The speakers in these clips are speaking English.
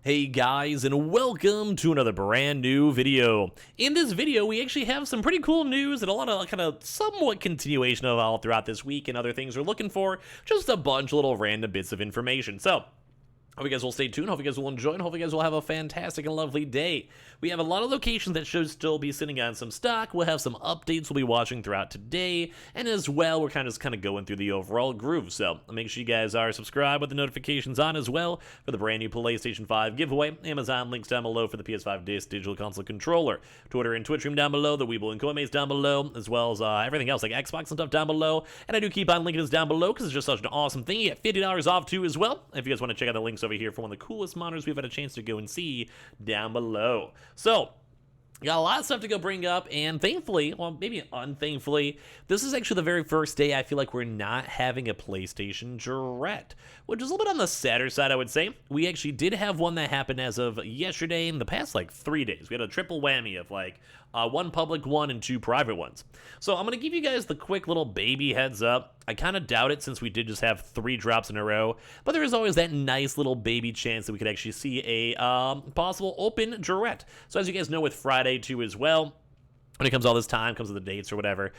Hey guys, and welcome to another brand new video. In this video, we actually have some pretty cool news and a lot of kind of somewhat continuation of all throughout this week and other things we're looking for. Just a bunch of little random bits of information. So, hope you guys will stay tuned, hope you guys will enjoy, and hope you guys will have a fantastic and lovely day. We have a lot of locations that should still be sitting on some stock. We'll have some updates we'll be watching throughout today, and as well, we're kind of going through the overall groove. So make sure you guys are subscribed with the notifications on as well for the brand new PlayStation 5 giveaway. Amazon links down below for the PS5 Digital Console Controller. Twitter and Twitch stream down below, the Weeble and Koimates down below, as well as everything else like Xbox and stuff down below. And I do keep on linking this down below because it's just such an awesome thing. You get $50 off too as well. If you guys want to check out the links over here for one of the coolest monitors we've had a chance to go and see down below. So, got a lot of stuff to go bring up, and thankfully, well, maybe unthankfully, this is actually the very first day I feel like we're not having a PlayStation Direct, which is a little bit on the sadder side, I would say. We actually did have one that happened as of yesterday in the past, 3 days. We had a triple whammy of, one public one and 2 private ones. So I'm going to give you guys the quick little baby heads up. I kind of doubt it since we did just have 3 drops in a row, but there is always that nice little baby chance that we could actually see a possible open direct. So as you guys know with Friday too as well, when it comes to all this time, comes to the dates or whatever,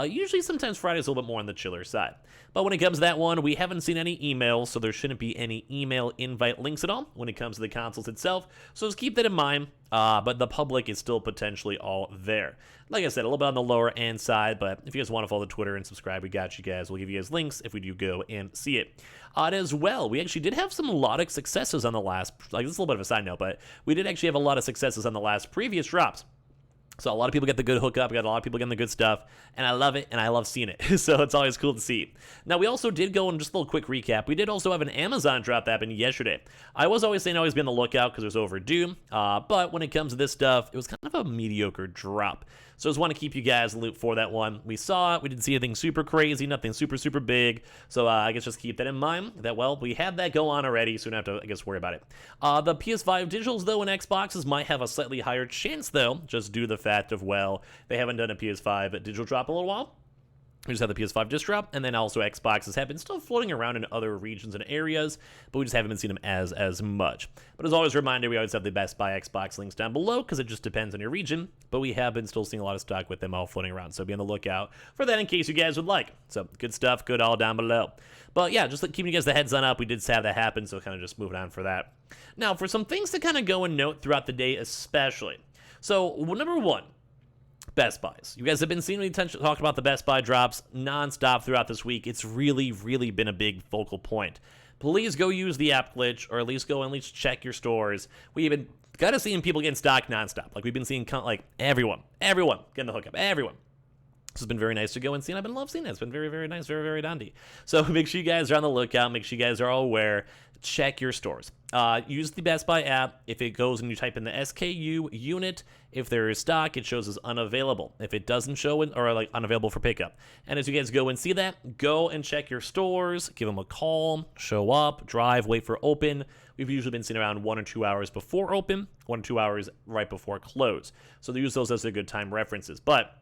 usually sometimes Friday's a little bit more on the chiller side. But when it comes to that one, we haven't seen any emails, so there shouldn't be any email invite links at all when it comes to the consoles itself. So just keep that in mind, but the public is still potentially all there. Like I said, a little bit on the lower end side, but if you guys want to follow the Twitter and subscribe, we got you guys. We'll give you guys links if we do go and see it. And as well, we actually did have a lot of successes on the last, this is a little bit of a side note, but we did actually have a lot of successes on the last previous drops. So a lot of people get the good hookup, we got a lot of people getting the good stuff, and I love it, and I love seeing it. So it's always cool to see. Now, we also did go, and just a little quick recap, we did also have an Amazon drop that happened yesterday. I was always saying always be on the lookout because it was overdue, but when it comes to this stuff, it was kind of a mediocre drop. So I just want to keep you guys in the loop for that one. We saw it, we didn't see anything super crazy, nothing super big, so I guess just keep that in mind, that, well, we had that go on already, so we don't have to, I guess, worry about it. The PS5 Digitals, though, and Xboxes might have a slightly higher chance, though, just due to the fact of, well, they haven't done a PS5 Digital drop in a little while. We just had the PS5 disc drop, and then also Xboxes have been still floating around in other regions and areas, but we just haven't been seeing them as much. But as always a reminder, we always have the Best Buy Xbox links down below, because it just depends on your region, but we have been still seeing a lot of stock with them all floating around, so be on the lookout for that in case you guys would like. So, good stuff, good all down below. But yeah, just keeping you guys the heads on up, we did have that happen, so kind of just moving on for that. Now, for some things to kind of go and note throughout the day especially. So, number one, Best Buys. You guys have been seeing me talk about the Best Buy drops non-stop throughout this week. It's really been a big focal point. Please go use the app glitch, or at least go and at least check your stores. We've been kind of seeing people getting stock non-stop. We've been seeing everyone getting the hookup. Everyone. This has been very nice to go and see, and I've been love seeing it. It's been very nice, very dandy. So make sure you guys are on the lookout. Make sure you guys are all aware. Check your stores. Use the Best Buy app. If it goes and you type in the SKU unit, if there is stock, it shows as unavailable. If it doesn't show it, or unavailable for pickup. And as you guys go and see that, go and check your stores, give them a call, show up, drive, wait for open. We've usually been seeing around 1 or 2 hours before open, 1 or 2 hours right before close. So they use those as a good time references. But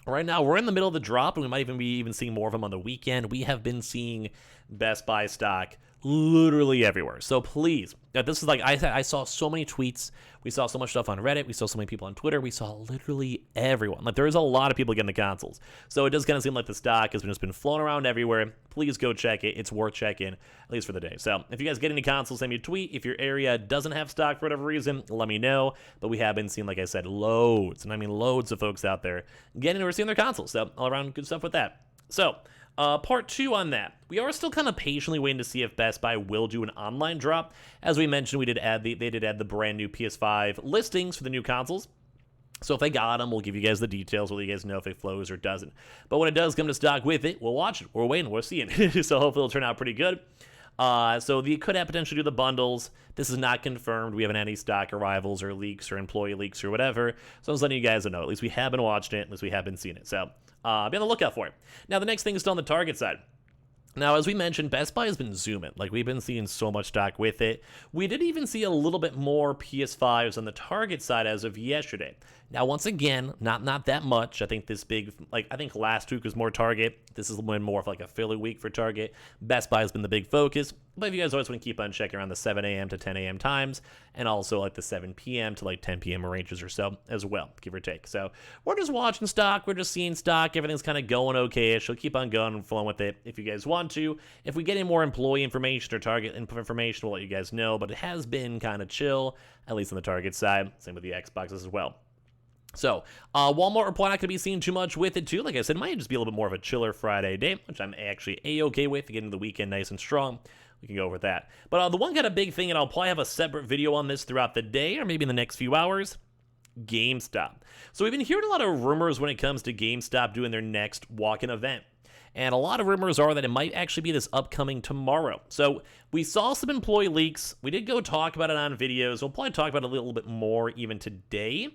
right now, we're in the middle of the drop, and we might even be seeing more of them on the weekend. We have been seeing Best Buy stock literally everywhere. So please, this is I saw so many tweets. We saw so much stuff on Reddit. We saw so many people on Twitter. We saw literally everyone. There is a lot of people getting the consoles. So it does kind of seem like the stock has just been flown around everywhere. Please go check it. It's worth checking, at least for the day. So if you guys get any consoles, send me a tweet. If your area doesn't have stock for whatever reason, let me know. But we have been seeing, like I said, loads, and I mean loads of folks out there getting or seeing their consoles. So all around good stuff with that. So part 2 on that. We are still kind of patiently waiting to see if Best Buy will do an online drop. As we mentioned, they did add the brand new PS5 listings for the new consoles. So if they got them, we'll give you guys the details. We'll let you guys know if it flows or doesn't. But when it does come to stock with it, we'll watch it. We're waiting. We're seeing. So hopefully it'll turn out pretty good. So they could have potentially do the bundles. This is not confirmed. We haven't had any stock arrivals or leaks or employee leaks or whatever. So I'm just letting you guys know. At least we have been watching it. At least we have been seeing it. So be on the lookout for it. Now, the next thing is still on the Target side. Now, as we mentioned, Best Buy has been zooming. We've been seeing so much stock with it. We did even see a little bit more PS5s on the Target side as of yesterday. Now, once again, not that much. I think this big, like, I think last week was more Target. This has been more of like a filler week for Target. Best Buy has been the big focus. But if you guys always want to keep on checking around the 7 a.m. to 10 a.m. times, and also like the 7 p.m. to like 10 p.m. ranges or so as well, give or take. So we're just watching stock. We're just seeing stock. Everything's kind of going okay-ish. We'll keep on going and flowing with it if you guys want to. If we get any more employee information or Target information, we'll let you guys know. But it has been kind of chill, at least on the Target side. Same with the Xboxes as well. So, Walmart, we're probably not going to be seeing too much with it, too. Like I said, it might just be a little bit more of a chiller Friday day, which I'm actually A-okay with, getting the weekend nice and strong. We can go over that. But the one kind of big thing, and I'll probably have a separate video on this throughout the day, or maybe in the next few hours, Gamestop. So we've been hearing a lot of rumors when it comes to Gamestop doing their next walk-in event. And a lot of rumors are that it might actually be this upcoming tomorrow. So we saw some employee leaks. We did go talk about it on videos. We'll probably talk about it a little bit more even today.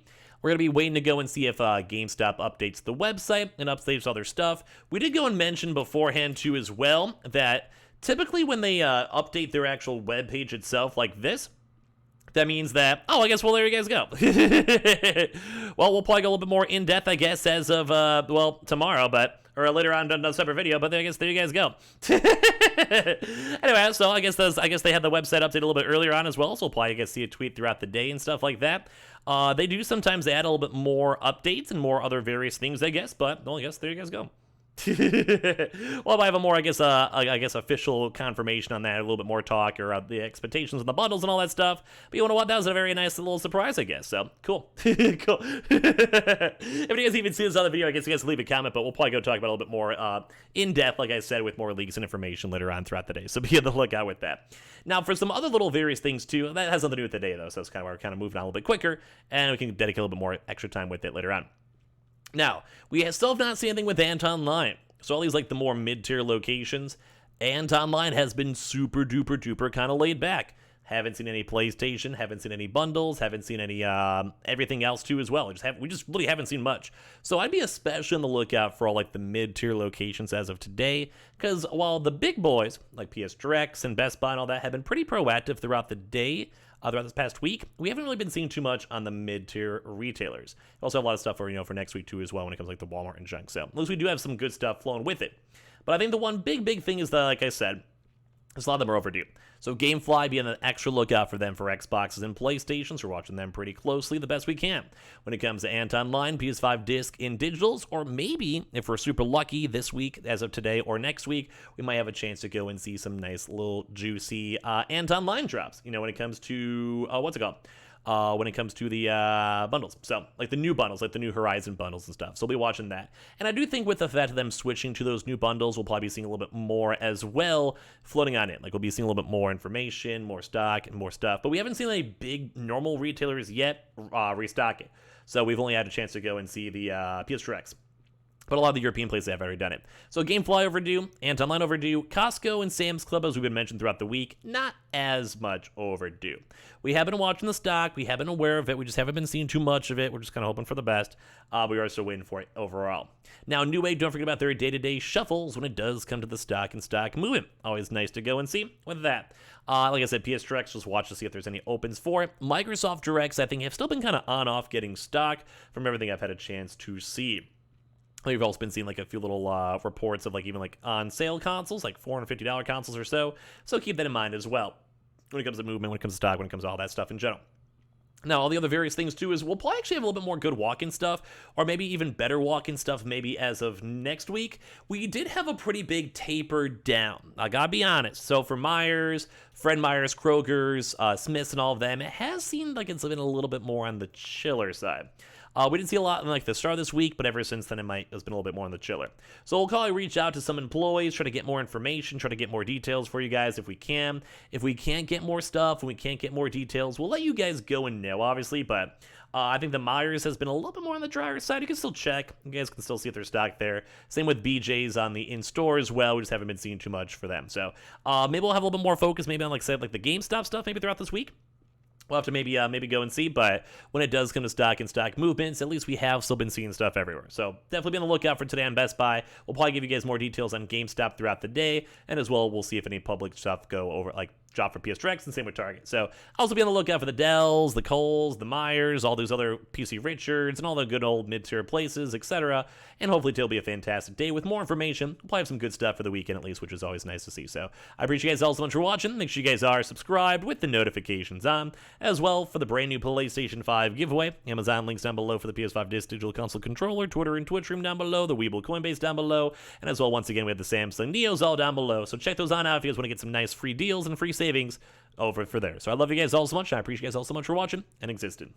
We're going to be waiting to go and see if GameStop updates the website and updates other stuff. We did go and mention beforehand, too, as well, that typically when they update their actual web page itself like this, that means that, oh, I guess, well, there you guys go. Well, we'll probably go a little bit more in-depth, I guess, as of, well, tomorrow, or later on in a separate video, but I guess there you guys go. Anyway, so I guess they had the website update a little bit earlier on as well, so we'll probably, I guess, see a tweet throughout the day and stuff like that. They do sometimes add a little bit more updates and more other various things, I guess, but, well, I guess there you guys go. Well, I have a more, I guess, official confirmation on that, a little bit more talk, or the expectations and the bundles and all that stuff. But you know what? That was a very nice little surprise, I guess. So, cool. Cool. If you guys even see this other video, I guess you guys can leave a comment, but we'll probably go talk about it a little bit more in-depth, like I said, with more leaks and information later on throughout the day. So be on the lookout with that. Now, for some other little various things, too, that has nothing to do with the day, though, so it's kind of why we're kind of moving on a little bit quicker, and we can dedicate a little bit more extra time with it later on. Now, we still have not seen anything with Ant Online. So all these, like, the more mid-tier locations, Ant Online has been super duper duper kind of laid back. Haven't seen any PlayStation, haven't seen any bundles, haven't seen any everything else too as well. We just really haven't seen much. So I'd be especially on the lookout for all like the mid-tier locations as of today, because while the big boys like PS Directs and Best Buy and all that have been pretty proactive throughout the day, throughout this past week, we haven't really been seeing too much on the mid-tier retailers. We also have a lot of stuff for next week too as well when it comes to like the Walmart and junk. So at least we do have some good stuff flowing with it. But I think the one big thing is that, like I said, a lot of them are overdue. So Gamefly, be on an extra lookout for them for Xboxes and PlayStations. We're watching them pretty closely the best we can. When it comes to Ant Online, PS5 disc in digitals, or maybe, if we're super lucky this week, as of today or next week, we might have a chance to go and see some nice little juicy Ant Online drops. When it comes to, what's it called? When it comes to the bundles. So, like the new bundles, like the new Horizon bundles and stuff. So we'll be watching that. And I do think with the fact of them switching to those new bundles, we'll probably be seeing a little bit more as well floating on it. Like we'll be seeing a little bit more information, more stock, and more stuff. But we haven't seen any big normal retailers yet restock it. So we've only had a chance to go and see the PS Directs. But a lot of the European places have already done it. So Gamefly overdue, Ant Online overdue, Costco and Sam's Club, as we've been mentioned throughout the week, not as much overdue. We have been watching the stock. We have been aware of it. We just haven't been seeing too much of it. We're just kind of hoping for the best. We are still waiting for it overall. Now, New Way, don't forget about their day-to-day shuffles when it does come to the stock and stock movement. Always nice to go and see with that. Like I said, PS Directs, just watch to see if there's any opens for it. Microsoft Directs, I think, have still been kind of on-off getting stock from everything I've had a chance to see. We've also been seeing like a few little reports of like even like on sale consoles, like $450 consoles or so. So keep that in mind as well when it comes to movement, when it comes to stock, when it comes to all that stuff in general. Now, all the other various things too is we'll probably actually have a little bit more good walk-in stuff, or maybe even better walk-in stuff maybe as of next week. We did have a pretty big taper down, I gotta be honest. So for Myers, Fred Meyer's, Kroger's, Smith's and all of them, it has seemed like it's been a little bit more on the chiller side. We didn't see a lot in like the start of this week, but ever since then it's been a little bit more on the chiller. So we'll probably reach out to some employees, try to get more information, try to get more details for you guys if we can. If we can't get more stuff and we can't get more details, we'll let you guys go and know, obviously, but I think the Myers has been a little bit more on the drier side. You can still check. You guys can still see if there's stock there. Same with BJ's on the in-store as well. We just haven't been seeing too much for them. So maybe we'll have a little bit more focus maybe on like say like the GameStop stuff maybe throughout this week. We'll have to maybe go and see, but when it does come to stock and stock movements, at least we have still been seeing stuff everywhere. So definitely be on the lookout for today on Best Buy. We'll probably give you guys more details on GameStop throughout the day, and as well, we'll see if any public stuff go over, like drop for PS4X, and same with Target. So also be on the lookout for the Dells, the Kohl's, the Myers, all those other PC Richards, and all the good old mid-tier places, etc. And hopefully it'll be a fantastic day with more information. We'll probably have some good stuff for the weekend at least, which is always nice to see. So I appreciate you guys all so much for watching. Make sure you guys are subscribed with the notifications on, as well for the brand new PlayStation 5 giveaway. Amazon links down below for the PS5 Digital Console controller, Twitter and Twitch room down below, the Weeble Coinbase down below, and as well, once again, we have the Samsung Neos all down below. So check those on out if you guys want to get some nice free deals and free savings over for there. So I love you guys all so much. I appreciate you guys all so much for watching and existing.